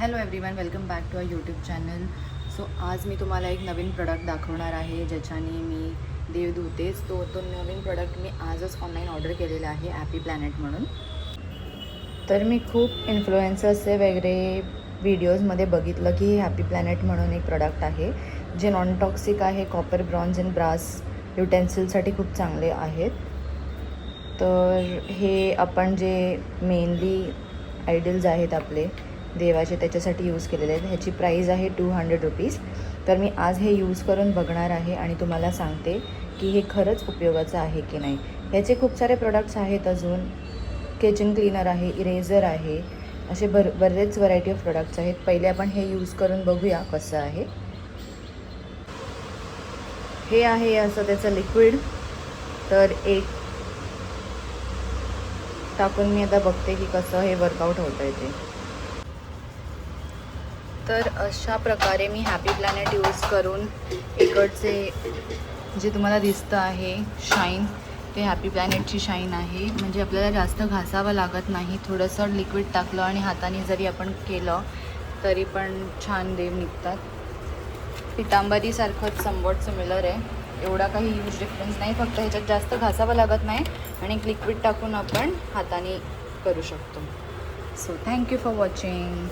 Hello everyone, welcome back to our YouTube channel. So आज मी तुम्हाला एक नवीन प्रोडक्ट दाखवणार आहे ज्याच्याने मी देव धुतेच. तो नवीन प्रोडक्ट मी आजच ऑनलाईन ऑर्डर केलेला आहे हॅपी प्लॅनेट म्हणून. तर मी खूप इन्फ्लुएन्सर्सचे वगैरे व्हिडिओजमध्ये बघितलं की हॅपी प्लॅनेट म्हणून एक प्रोडक्ट आहे जे नॉन टॉक्सिक आहे. कॉपर, ब्रॉन्झ अँड ब्रास युटेन्सिलसाठी खूप चांगले आहेत. तर हे आपण जे मेनली आयडल्स आहेत आपले देवाचे त्याच्यासाठी यूज केलेले आहेत. ह्याची प्राईज आहे 200 रुपीज. तर मी आज हे यूज करून बघणार आहे आणि तुम्हाला सांगते की हे खरंच उपयोगाचं आहे की नाही. ह्याचे खूप सारे प्रोडक्ट्स आहेत. अजून किचन क्लीनर आहे, इरेझर आहे, असे बरेच व्हरायटी ऑफ प्रोडक्ट्स आहेत. पहिले आपण हे यूज करून बघूया कसं आहे. हे आहे असं त्याचं लिक्विड. तर एक टाकून मी आता बघते की कसं हे वर्कआउट होतं आहे ते. तर अशा प्रकारे मी हॅपी प्लॅनेट यूज करून इकडचे जे तुम्हाला दिसतं आहे शाईन, ते हॅपी प्लॅनेटची शाईन आहे. म्हणजे आपल्याला जास्त घासावं लागत नाही. थोडंसं लिक्विड टाकलं आणि हाताने जरी आपण केलं तरी पण छान देव निघतात. पितांबरीसारखंच समवॉट सिमिलर आहे. एवढा काही यूज डिफरन्स नाही, फक्त ह्याच्यात जास्त घासावं लागत नाही आणि एक लिक्विड टाकून आपण हाताने करू शकतो. So thank you for watching.